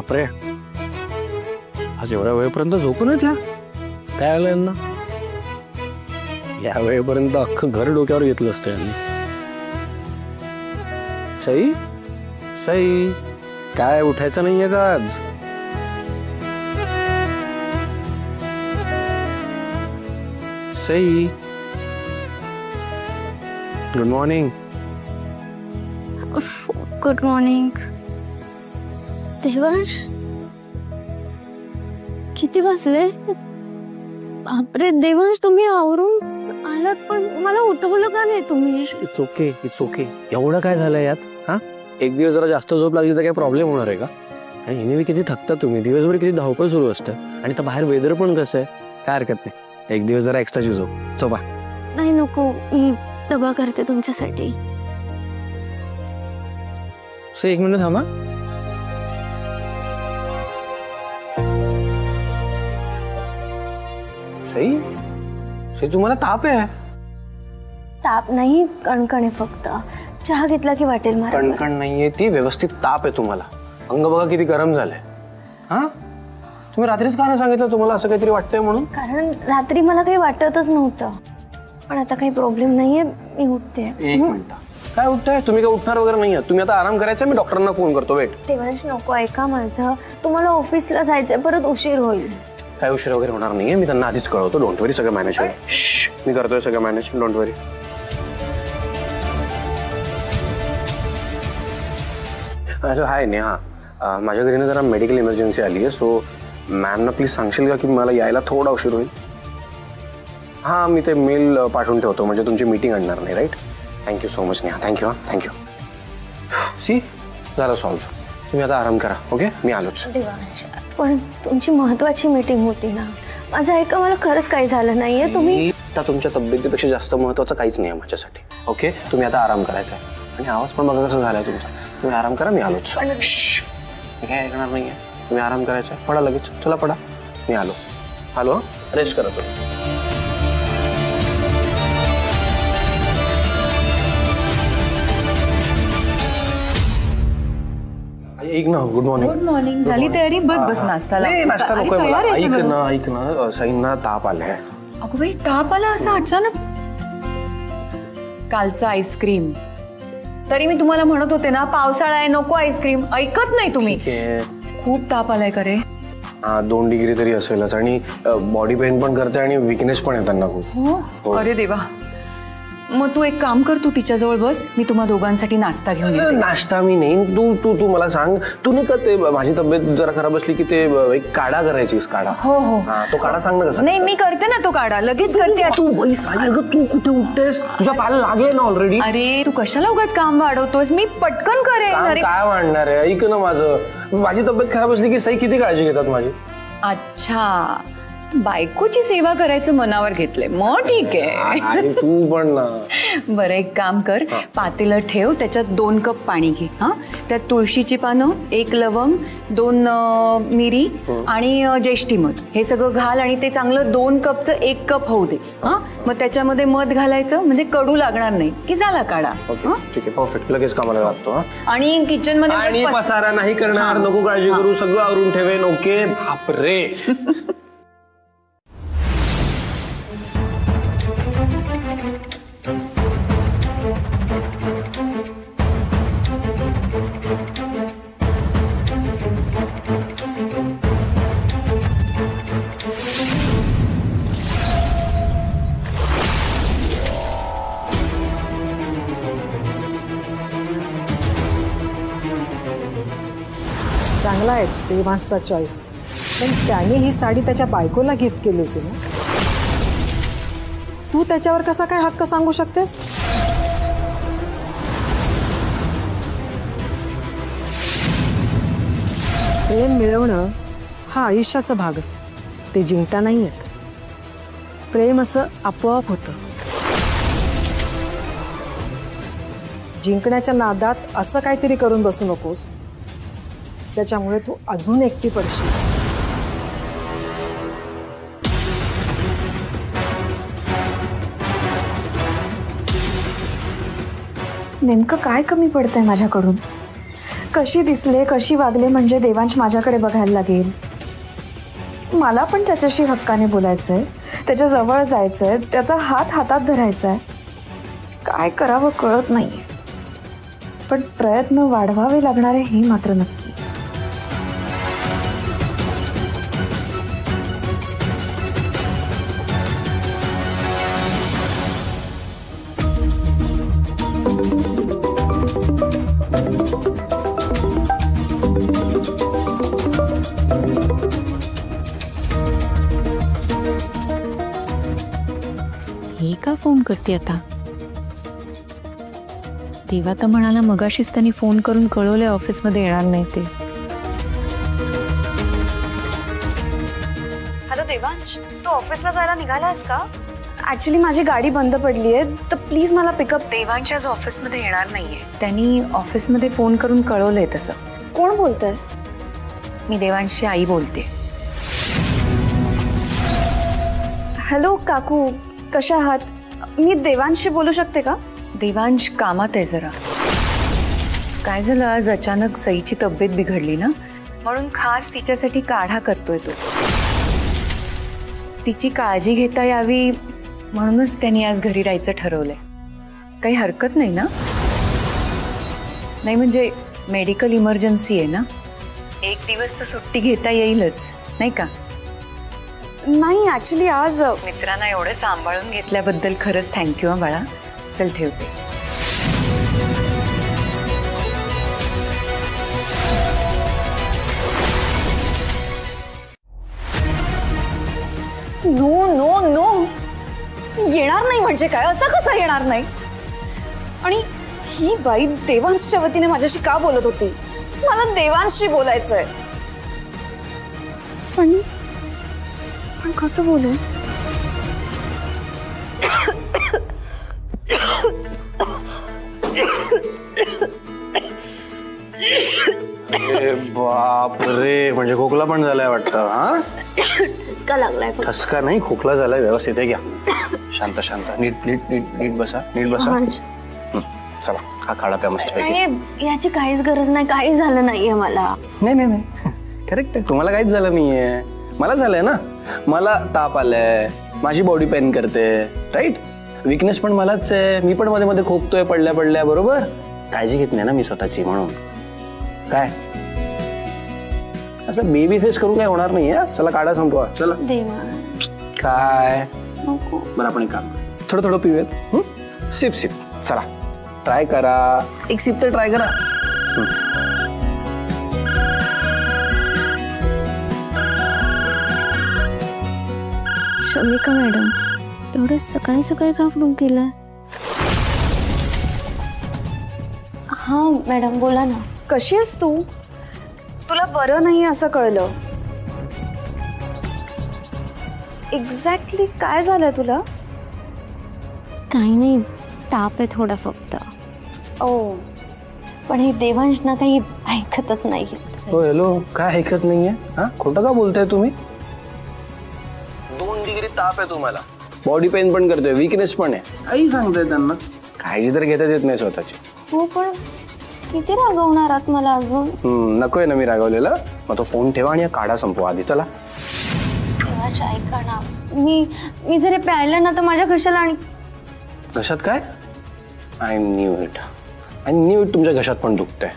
बापरे, आज एवढ्या वेळेपर्यंत झोपूनच या काय आलं यांना? या वेळेपर्यंत अख्खं घर डोक्यावर घेतलं असतं यांनी. सई सई, काय उठायचं नाहीये का आज? Sai, good morning. Good morning. Devansh, किती वाजले? बापरे देवांश, तुम्ही आवरून आलात पण मला उठवलं का नाही तुम्ही? It's okay, it's okay. एवढं काय झालं यात? हा, एक दिवस जरा जास्त झोप लागली तर काय प्रॉब्लेम होणार आहे का? आणि हिने किती थकता तुम्ही, दिवसभर किती धावपळ सुरू असतं आणि तर बाहेर वेदर पण कसं आहे. काय हरकत नाही, एक दिवस जरा एक्स्ट्राची झोपा. नाही नको, मी डबा करते तुमच्यासाठी. सई, एक मिनिट थांबा. सई, सई तुम्हाला ताप आहे? ताप नाही, कणकण आहे फक्त. चहा घेतला की वाटेल मला. कणकण नाहीये ती, व्यवस्थित ताप आहे तुम्हाला. अंग बघा किती गरम झालंय. हा, तुम्ही रात्रीच का नाही सांगितलं तुम्हाला असं काहीतरी वाटतंय म्हणून? कारण रात्री मला काही वाटतच नव्हतं, पण आता काही प्रॉब्लेम नाहीये, मी उठते. एक मिनिट. काय उठताय तुम्ही? काय उठणार वगैरे नाहीये तुम्ही, आता आराम करायचा. मी डॉक्टरांना फोन करतो. वेट. देवांश नको, ऐका माझं. तुम्हाला ऑफिसला जायचंय, परत उशीर होईल. काय उशीर वगैरे होणार नाहीये, मी त्यांना आधीच कळवतो. डोंट वरी, सगळं मॅनेज होईल. मी करतोय सगळं मॅनेज, डोंट वरी. हॅलो, हाय नेहा. माझ्या घरी ना जरा मेडिकल इमर्जन्सी आली आहे, सो मॅमना प्लीज सांगशील का की मला यायला थोडा उशीर होईल? हां, मी ते मेल पाठवून ठेवतो, म्हणजे तुमची मीटिंग आणणार नाही. Right. Thank you so much Neha. Thank you. हां, थँक्यू. सी, झालं सॉल्व. तुम्ही आता आराम करा. ओके, मी आलोच. देवांश, पण तुमची महत्वाची मीटिंग होती ना. माझं ऐका, मला खरंच काही झालं नाहीये. तुम्ही आता तुमच्या तब्येतीपेक्षा जास्त महत्वाचं काहीच नाही आहे माझ्यासाठी. ओके, तुम्ही आता आराम करायचा आहे. आणि आवाज पण बघा कसं झालाय तुमचा. तुम्ही आराम करा, मी आलोच. मी काय ऐकणार नाहीये. तुम्ही आराम करायचा आहे. पडा लगेच. चला पडा, मी आलो. हॅलो, रेस्ट करा तुम्ही. ऐक ना, गुड मॉर्निंग. Good morning. झाली तयारी? बस बस, नाश्ता नाही, नाश्ता नको मला. ऐक ना, सईंना ताप आलाय. अगं बाई, ताप आला असा अचानक? कालचं आईस्क्रीम. तरी मी तुम्हाला म्हणत होते ना, पावसाळा आहे, नको आईस्क्रीम. ऐकत नाही तुम्ही. खूप ताप आलाय का रे? हा, 2 डिग्री तरी असेलच. आणि बॉडी पेन पण करते आणि विकनेस पण आहे त्यांना खूप. हो, अरे देवा. मग तू एक काम कर, तू तिच्याजवळ बस, मी तुम्हा दोघांसाठी नाश्ता घेऊन येते. नाश्ता मी नाही, तू मला सांग. तू नाही का ते माझी तब्येत जरा खराब असली की ते एक काढा करायचीस. काढा. हो हो, तो काढा सांग ना कसा. नाही, मी करते ना तो काढा, लगेच करते. तू तू कुठे उठतेस? तुझ्या पायाला लागले ना ऑलरेडी. अरे तू कशाला उगाच काम वाढवतोस, मी पटकन करेन. अरे काय वाढणार आहे? ऐक ना माझी तब्येत खराब असली की सई किती काळजी घेतात माझी. अच्छा, बायकोची सेवा करायचं मनावर घेतलंय, मग ठीक आहे. तू पण ना. बरं, एक काम कर, पातेलं ठेव, त्याच्यात 2 कप पाणी घे. हा, त्यात तुळशीची पानं, 1 लवंग, 2 मिरी आणि ज्येष्ठी मध, हे सगळं घाल आणि ते चांगलं 2 कपचं 1 कप होऊ दे. हा, मग त्याच्यामध्ये मध घालायचं, म्हणजे कडू लागणार नाही, की झाला काढा. ठीक आहे, परफेक्ट. लगेच कामाला लागतो. आणि किचन मध्ये पसारा नाही करणार, नको काळजी करू, सगळं आवरून ठेवेन. ओके. बापरे. चांगला आहे देवांशचा चॉईस, पण त्याने ही साडी त्याच्या बायकोला गिफ्ट केली होती ना. तू त्याच्यावर कसा काय हक्क सांगू शकतेस? प्रेम मिळवणं हा आयुष्याचा भाग असतो, ते जिंकता नाही येत. प्रेम असं आपोआप होतं. जिंकण्याच्या नादात असं काहीतरी करून बसू नकोस, त्याच्यामुळे तू अजून एकटी पडशील. नेमकं काय कमी पडतंय माझ्याकडून? कशी दिसले कशी वागले म्हणजे देवांश माझ्याकडे बघायला लागेल? मला पण त्याच्याशी हक्काने बोलायचंय, त्याच्या जवळ जायचंय, त्याचा हात हातात धरायचा आहे. काय करावं कळत नाहीये, पण प्रयत्न वाढवावे लागणार आहे हे मात्र नक्की. ही का फोन करते आता? देवा तर म्हणाला मगाशीच त्यांनी फोन करून कळवले ऑफिसमध्ये येणार नाही ते. हॅलो देवांश, तू ऑफिसला जायला निघालास का? ऍक्च्युली माझी गाडी बंद पडली आहे, तर प्लीज मला पिकअप. देवांश आज ऑफिसमध्ये येणार नाहीये, त्यांनी ऑफिसमध्ये फोन करून कळवलंय तसं. कोण बोलतंय? मी देवांशची आई बोलते. हॅलो काकू, कशा आहात? मी देवांशशी बोलू शकते का? देवांश कामात आहे जरा. काय झालं, आज अचानक सईची तब्येत बिघडली ना, म्हणून खास तिच्यासाठी काढा करतोय तो. तिची काळजी घेता यावी म्हणूनच त्यांनी आज घरी राहायचं ठरवलंय. काही हरकत नाही ना? नाही म्हणजे मेडिकल इमर्जन्सी आहे ना, एक दिवस तर सुट्टी घेता येईलच नाही का? नाही ऍक्च्युली आज मित्रांना एवढं सांभाळून घेतल्याबद्दल खरंच थँक्यू. बाळा चल ठेवते. नो नो नो, येणार नाही म्हणजे काय? असं कसं येणार नाही? आणि ही बाई देवांशच्या वतीने माझ्याशी का बोलत होती? मला देवांशशी बोलायचंय. पण कसं बोलू? अरे बाप रे, म्हणजे खोकला पण झालाय वाटतं. हा, ठसका लागलाय. ठसका नाही, खोकला झालाय. व्यवस्थित आहे, घ्या. शांत शांत, नीट नीट नीट नीट बसा, नीट बसा. चला हा काढा प्या मस्त पैकी. याची काहीच गरज नाही, काही झालं नाहीये मला. नाही नाही नाही, करेक्ट आहे. तुम्हाला काहीच झालं नाहीये, मला झालंय ना. मला ताप आलाय, माझी बॉडी पेन करते, राईट. विकनेस पण मलाच आहे, मी पण मध्ये मध्ये खोकतोय पडल्या पडल्या. बरोबर, काळजी घेत नाही ना मी स्वतःची, म्हणून. काय असं बेबी फेस करून काय होणार नाही. चला काढा संपवा. चला. देवा काय नको. बरं, आपण एक काम थोडं थोडं पिऊयात. Sip sip. चला ट्राय करा, एक सिप तर ट्राय करा. शमिका मॅडम, एवढं सकाळी सकाळी का फोन केला? हा मॅडम बोला ना. कशी आहेस तू? तुला बरं नाही असं कळलं. एक्झॅक्टली काय झालं तुला? काही नाही, ताप आहे थोडा फक्त. ओ, पण हे देवांश ना काही ऐकतच नाही. हो हॅलो, काय ऐकत नाहीये? हा, खोटं का बोलताय तुम्ही? 2 डिग्री ताप आहे तुम्हाला, बॉडी पेन पण करतोय, विकनेस पण आहे. काही सांगताय त्यांना? काळजी तर घेताच येत नाही स्वतःची. हो पण किती रागवणार आहात मला अजून? नकोय ना मी रागवलेलं. मग तो फोन ठेवा आणि काढा संपवा आधी. चला. देवांश ऐका ना, मी जरी प्यायलं ना तर माझ्या घशाला. आणि घशात काय? आय न्यू इट तुमच्या घशात पण दुखतंय.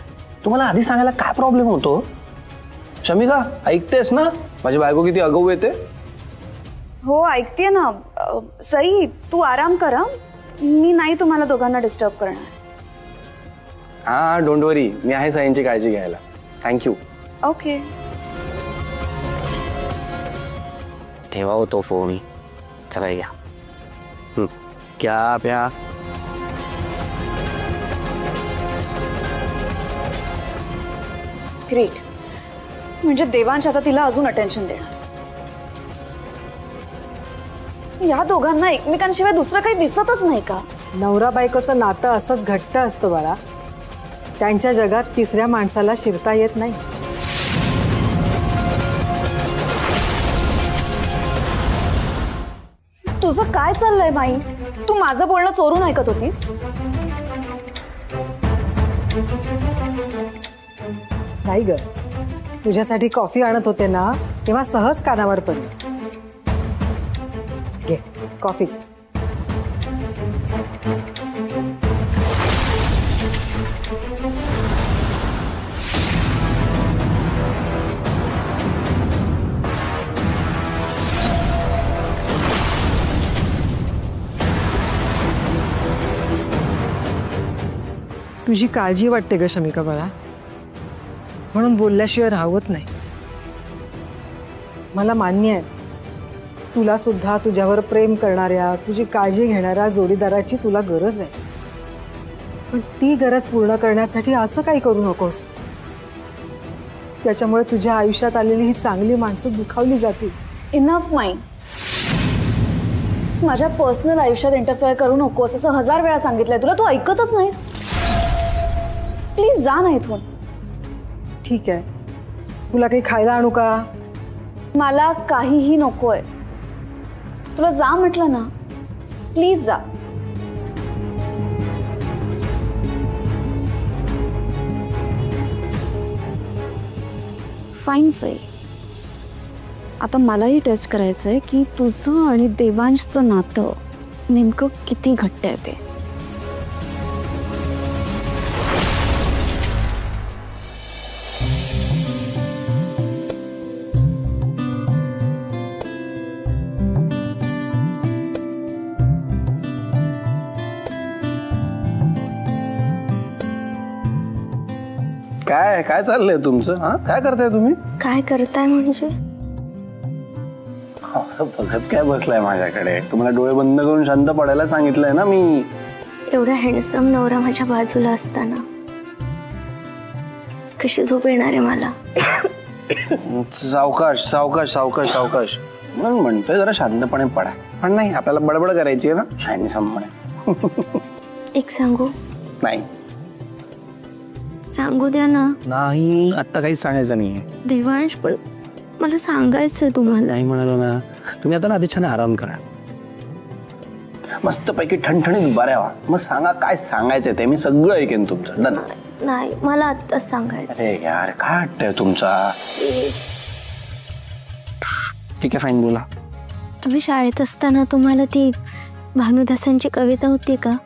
तुम्हाला आधी सांगायला काय प्रॉब्लेम होतो? शमिका, ऐकतेस ना माझी बायको किती आगाऊ येते? हो ऐकतेय ना. सई तू आराम करा, मी नाही तुम्हाला दोघांना डिस्टर्ब करणार. हा, डोंट वरी, मी आहे साईंची काळजी घ्यायला. थँक्यू. ओके. ठेवा होतो फोन. चला या. क्या प्या? ग्रेट. म्हणजे देवांश आता तिला अजून अटेन्शन देणार. या दोघांना एकमेकांशिवाय दुसरं काही दिसतच नाही का? नवरा बायकोचं नातं असंच घट्ट असतं बाळा. त्यांच्या जगात तिसऱ्या माणसाला शिरता येत नाही. तुझं काय चाललंय माई? तू माझं बोलणं चोरून ऐकत होतीस? नाही ग, तुझ्यासाठी कॉफी आणत होते ना तेव्हा सहज कानावर पडली. घे कॉफी. तुझी काळजी वाटते ग शमिका बाळा, म्हणून बोलल्याशिवाय राहवत नाही. मला मान्य आहे, तुला सुद्धा तुझ्यावर प्रेम करणाऱ्या, तुझी काळजी घेणाऱ्या जोडीदाराची तुला गरज आहे. पण ती गरज पूर्ण करण्यासाठी असं काही करू नकोस, त्याच्यामुळे तुझ्या आयुष्यात आलेली ही चांगली माणसं दुखावली जातील. इनफ माई. माझ्या पर्सनल आयुष्यात इंटरफेअर करू नकोस असं 1000 वेळा सांगितलंय तुला, तू ऐकतच नाहीस. प्लीज जा ना इथून. ठीक आहे, तुला काही खायला आणू का? मला काहीही नकोय. तुला जा म्हटलं ना, प्लीज जा. फाईन सई, आता मलाही टेस्ट करायचंय की तुझं आणि देवांशचं नातं नेमकं किती घट्ट आहे ते. काय काय चाललंय तुमचं? हा, काय करताय तुम्ही? काय करताय म्हणजे? असं बघत काय बसलाय माझ्याकडे? तुम्हाला डोळे बंद करून शांत पडायला सांगितलंय ना मी. एवढा हँडसम नवरा माझ्या बाजूला असताना कशी झोप येणार आहे मला? सावकाश सावकाश सावकाश सावकाश म्हणून म्हणतोय जरा शांतपणे पडा. पण नाही, आपल्याला बडबड करायची आहे ना हँडसमपणे. एक सांगू? नाही सांगू द्या ना. नाही, आता काहीच सांगायचं नाहीये. देवांश, पण मला सांगायचं तुम्हाला. नाही म्हणालो ना, तुम्ही आता ना आधी छान आराम करा. मस्त पैकी ठणठणीत बऱ्या व्हा, मग सांगा काय सांगायचंय ते. मी सगळं ऐकेन तुमचं. डन. नाही, मला आत्ताच सांगायचं. अरे यार, काय हट्ट तुमचा. ठीक आहे, फाईन, बोला. तुम्ही शाळेत असताना तुम्हाला ती भानुदासांची कविता होती का?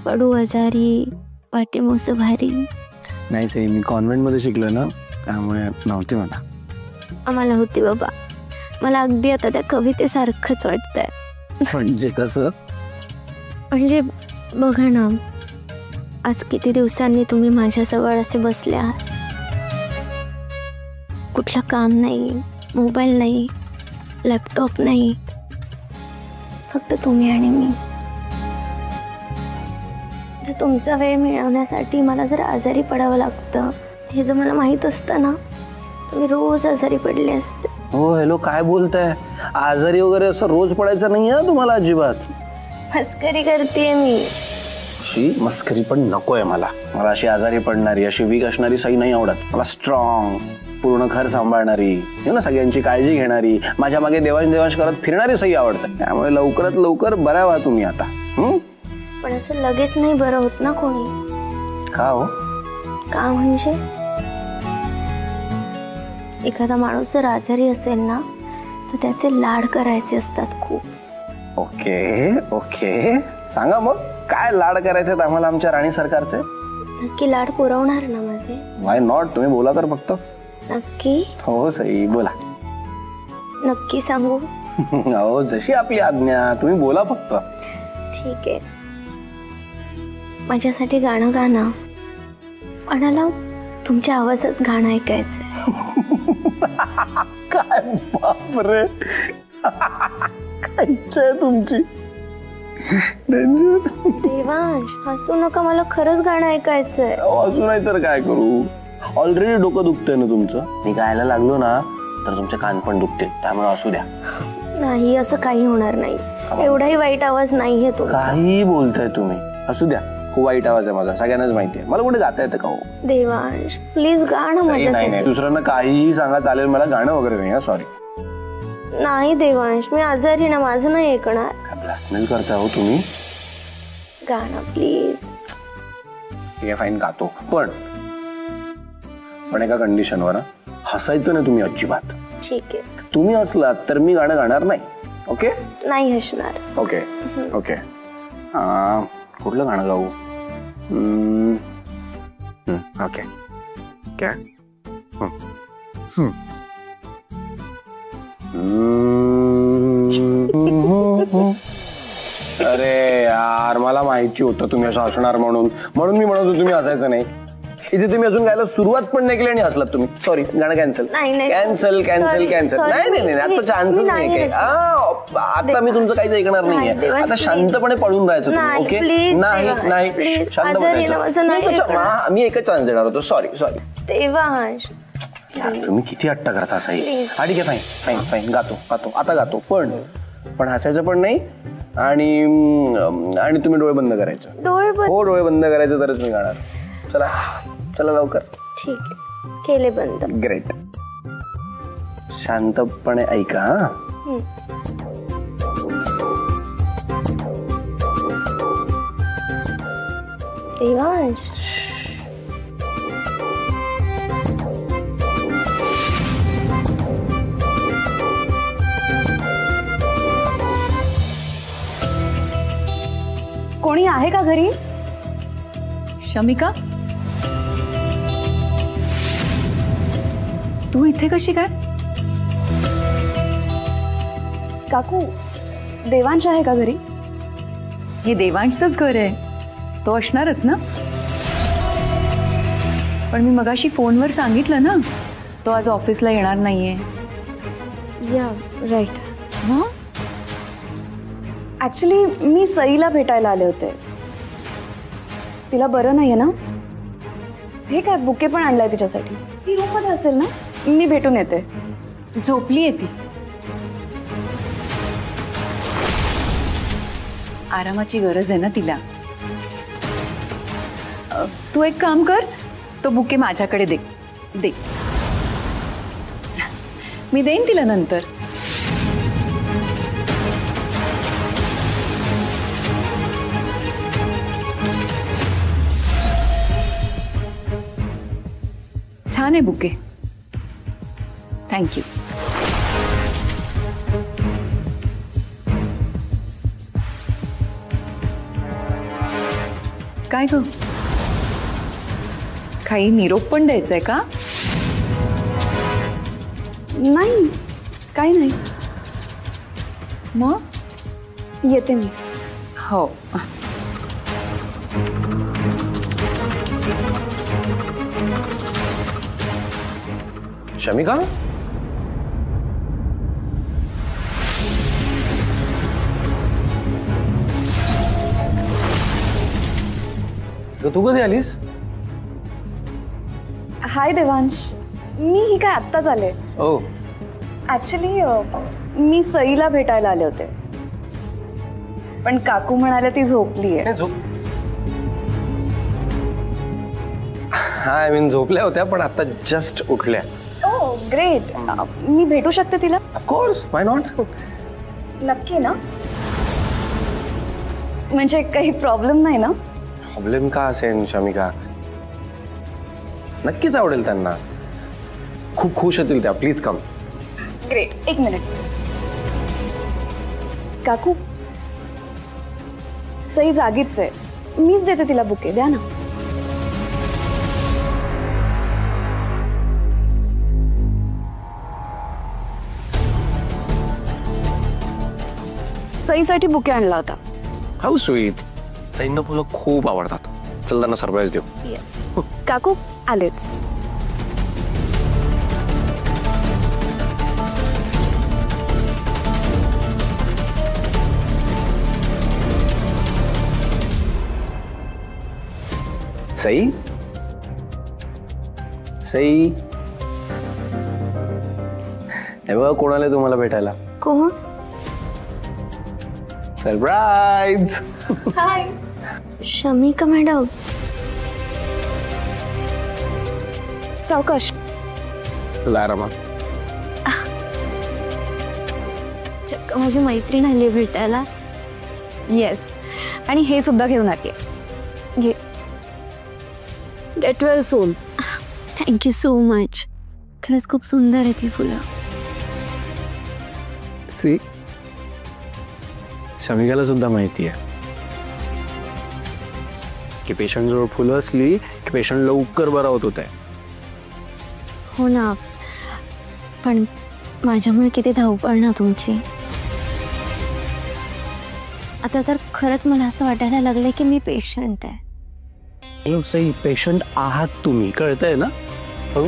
पडू आजारी वाटे मोस भारी. नाही साई, मी कॉन्व्हेंटमध्ये शिकलोय ना, त्यामुळे नव्हती मला. आम्हाला होती बाबा. मला अगदी आता त्या कवितेसारखंच वाटतंय. म्हणजे कसं? म्हणजे बघा ना, आज किती दिवसांनी तुम्ही माझ्याजवळ असे बसले आहात. कुठलं काम नाही, मोबाईल नाही, लॅपटॉप नाही, फक्त तुम्ही आणि मी. जर तुमचा वेळ मिळवण्यासाठी मला जर आजारी पडावं लागतं हे जर मला माहीत असतं ना, तर मी रोज आजारी पडले असते. हो हॅलो, काय बोलताय? आजारी वगैरे असं रोज पडायचं नाही आहे तुम्हाला अजिबात. मस्करी करतेय मी. अशी मस्करी पण नकोय मला. मला अशी आजारी पडणारी, अशी वीक असणारी सई नाही आवडत. मला स्ट्रॉंग, पूर्ण घर सांभाळणारी, ना सगळ्यांची काळजी घेणारी, माझ्या मागे देवांश करत फिरणारी सई आवडतं. त्यामुळे लवकरात लवकर बऱ्या व्हा तुम्ही आता. पण असं लगेच नाही बरं होत ना कोणी. का हो? का म्हणजे एखादा माणूस जर आजारी असेल ना, तर त्याचे लाड करायचे असतात खूप. ओके ओके, सांगा मग काय लाड करायचे आम्हाला आमच्या राणी सरकारचे? नक्की लाड पुरवणार ना माझे? वाय नॉट, तुम्ही बोला तर फक्त. नक्की? हो सई, बोला. नक्की सांगू? हो, जशी आपली आज्ञा, तुम्ही बोला फक्त. ठीक आहे. माझ्यासाठी गाणं गा ना. म्हणाला तुमच्या आवाजात गाणं ऐकायचंय. काय बापरे, काय इच्छा आहे तुमची. देवांश, हसू नका, मला खरंच गाणं ऐकायचंय. हसू नाही तर काय करू? ऑलरेडी डोकं दुखतंय ना तुमचं. मी गायला लागलो ना तर तुमचे कान पण दुखतील, त्यामुळे असू द्या. नाही, असं काही होणार नाही. एवढाही वाईट आवाज नाहीये तो. काही बोलताय तुम्ही? असू द्या, खूप वाईट आवाज आहे माझा, सगळ्यांनाच माहिती आहे. मला कुठे गाता येतं का हो? देवांश, प्लीज गाणं नाही माझ्यासाठी. नाही, दुसऱ्यांना काहीही सांगा चालेल, मला गाणं वगैरे नाही. सॉरी. नाही देवांश, मी आजारी ना, माझं नाही ऐकणार. काय ब्लॅकमेल करता हो तुम्ही? गाणं प्लीज. ठीक आहे फाईन गातो, पण एका कंडिशनवर, हसायचं नाही तुम्ही अजिबात. ठीक आहे. तुम्ही हसलात तर मी गाणं गाणार नाही. ओके? नाही हसणार. Okay okay. कुठलं गाणं गाऊ? ओके काय? अरे यार, मला माहिती होतं तुम्ही असं असणार म्हणून मी म्हणत होतो तुम्ही हसायचं नाही. इथे तुम्ही अजून गायला सुरुवात पण नाही केली आणि हसलात तुम्ही. सॉरी, गाणं कॅन्सल. Cancel cancel cancel. नाही आता चान्सच नाही काय. आता मी तुमचं काहीच ऐकणार नाहीये. आता शांतपणे पळून राहायचं तुम्ही. ओके? नाही शांतपणे. मी एकच चान्स देणार होतो. सॉरी. देवांश तुम्ही किती हट्ट करता असा. ठीक आहे, फाईन गातो आता गातो, पण हसायचं पण नाही. आणि तुम्ही डोळे बंद करायचे. डोळे बंद करायचे तरच मी गाणार. चला लवकर. ठीक आहे, केले बंद. ग्रेट. शांतपणे ऐका. देवांश कोणी आहे का घरी? शमिका, तू इथे कशी काय? काकू, देवांश आहे का घरी? हे देवांशच घर आहे, तो असणारच ना. पण मी मगाशी फोनवर सांगितलं ना, तो आज ऑफिसला येणार नाहीये. या राईट. मग ऍक्च्युली मी सईला भेटायला आले होते. तिला बरं नाहीये ना. हे काय, बुके पण आणलाय तिच्यासाठी. ती रूम मध्ये असेल ना, मी भेटून येते. झोपली आहे ती. आरामाची गरज आहे ना तिला. तू एक काम कर, तो बुके माझ्याकडे दे. मी देईन तिला नंतर. छान आहे बुके. थँक्यू. काय ग, काही निरोप पण द्यायचाय का? नाही, काही नाही. मग येते मी. हो. शमिका, तू कधी आलीस? हाय देवांश, मी ही काय आत्ताच आले. ओ, ऍक्च्युली मी सईला भेटायला आले होते, पण काकू म्हणाले ती झोपलीये. हा, आय मीन झोपल्या होत्या, पण आता जस्ट उठल्या. ओ ग्रेट. मी भेटू शकते तिला? Of course, why not. नक्की ना? म्हणजे काही प्रॉब्लेम नाही ना? प्रॉब्लेम का असेल शमिका, नक्कीच आवडेल त्यांना. खूप खुश होतील त्या. Please come. ग्रेट. एक मिनिट. काकू, सई जागीच आहे. मीच देते तिला बुके. द्या ना. सईसाठी बुके आणला होता. How sweet. सईंना फुलं खूप आवडतात. चल त्यांना सरप्राईज देऊ. येस. काकू आलेच. सई, सई, हे बघा कोण आले तुम्हाला भेटायला. कोण? सरप्राईज. हाय शमिका मॅडम. सावकाश. आरामात. चक्क माझी मैत्रीण आली get well soon. Thank you so much. खरंच खूप सुंदर आहेत ही फुलं. सी शमिकाला सुद्धा माहिती आहे की पेशंट जवळ फुलं असली की पेशंट लवकर बरा होत आहे. हो ना, पण माझ्यामुळे किती धावपळ ना तुमची. आता तर खरंच मला असं वाटायला लागलं की मी पेशंट आहे. हॅलो सई, पेशंट आहात तुम्ही, कळतंय ना? हो,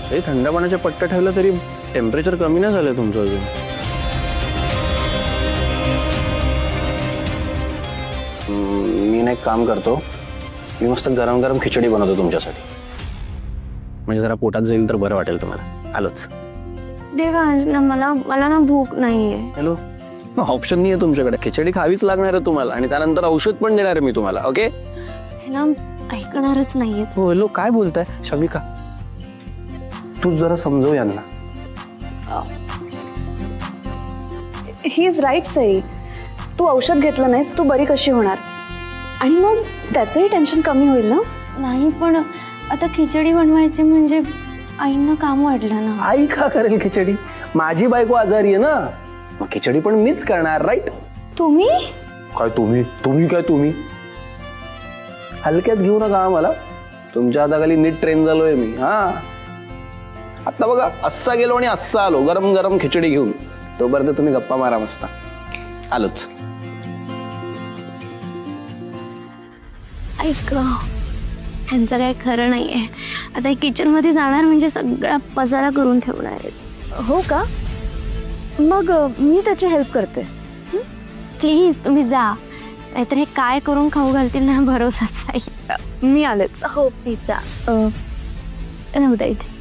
सई थंड पाण्याच्या पट्ट्या ठेवलं तरी टेम्परेचर कमी नाही झालं तुमचं अजून. मी ना एक काम करतो, मी मस्त गरम गरम खिचडी बनवतो तुमच्यासाठी. म्हणजे जरा पोटात जाईल तर बरं वाटेल तुम्हाला. आलोच. देवांश ना, मला ना भूक नाहीये. हॅलो, ऑप्शन नाही आहे तुमच्याकडे. खिचडी खावीच लागणार आहे तुम्हाला आणि त्यानंतर औषध पण देणार आहे मी तुम्हाला. ओके, हे ना ऐकणारच नाहीये. हो हॅलो, काय बोलताय शमिका? तू जरा समजव यांना. He is right Sai. तू औषध घेतलं नाहीस, तू बरी कशी होणार? आणि मग त्याचंही टेन्शन कमी होईल ना. नाही, पण आता खिचडी बनवायची म्हणजे आईंना काम वाढलं ना. आई का करेल खिचडी? माझी बायको आजारी आहे ना, मग खिचडी पण मीच करणार. राईट? तुम्ही काय तुम्ही हलक्यात घेऊ नका आम्हाला. तुमच्या हाताखाली नीट ट्रेन झालोय मी. हा, आता बघा, असा गेलो आणि असा आलो गरम गरम खिचडी घेऊन. तोपर्यंत तुम्ही गप्पा मारा मस्त. आलोच. ऐक, ह्यांचं काय खरं नाहीये. आता किचन मध्ये जाणार म्हणजे सगळा पसारा करून ठेवणार आहेत. हो का? मग मी त्याची हेल्प करते. प्लीज तुम्ही जा, नाहीतर हे काय करून खाऊ घालतील ना भरोसाच नाही. मी आलेच. हो प्लीज जा. नव्हता इथे.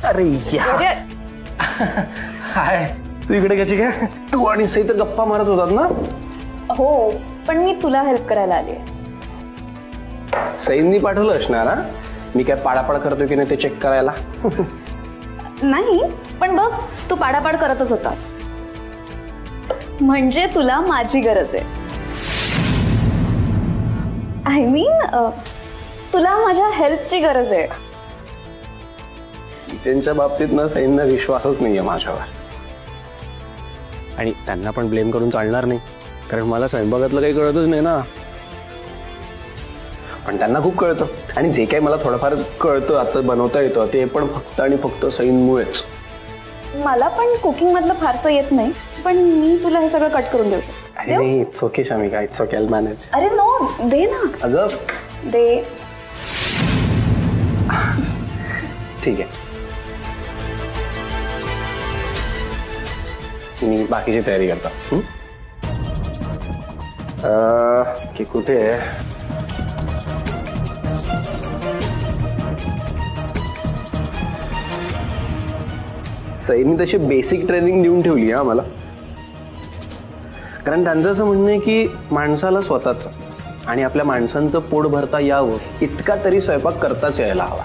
अरे यार, हाय, तू इकडे कशी काय? तू आणि सई तर गप्पा मारत होतात ना? हो, पण मी तुला हेल्प करायला आली. सईंनी पाठवलं असणार. हा, मी काय पाडापाड करतोय की नाही ते चेक करायला. नाही, पण बघ, तू पाडापाड करतच होतास. म्हणजे तुला माझी गरज आहे. आय मीन तुला माझ्या हेल्पची गरज आहे. किचनच्या बाबतीत ना सईंना विश्वासच नाहीये माझ्यावर. आणि त्यांना पण ब्लेम करून चालणार नाही, कारण मला स्वयंपाकातलं काही कळतच नाही ना. पण त्यांना खूप कळतं, आणि जे काही मला थोडंफार कळतं आता बनवता येतं ते पण फक्त आणि फक्त सईंमुळेच. मला पण कुकिंग मधलं फारसं येत नाही, पण मी तुला हे सगळं कट करून देऊ शकते. अरे नाही, it's okay Shamika, it's okay, I manage. अरे नो, दे ना. अगं दे. ठीक आहे, मी बाकीची तयारी करतो. की कुठे आहे? सईनी तशी बेसिक ट्रेनिंग देऊन ठेवली आहे आम्हाला, कारण त्यांचं असं म्हणणं आहे की माणसाला स्वतःचं आणि आपल्या माणसांचं पोट भरता यावं इतका तरी स्वयंपाक करताच यायला हवा.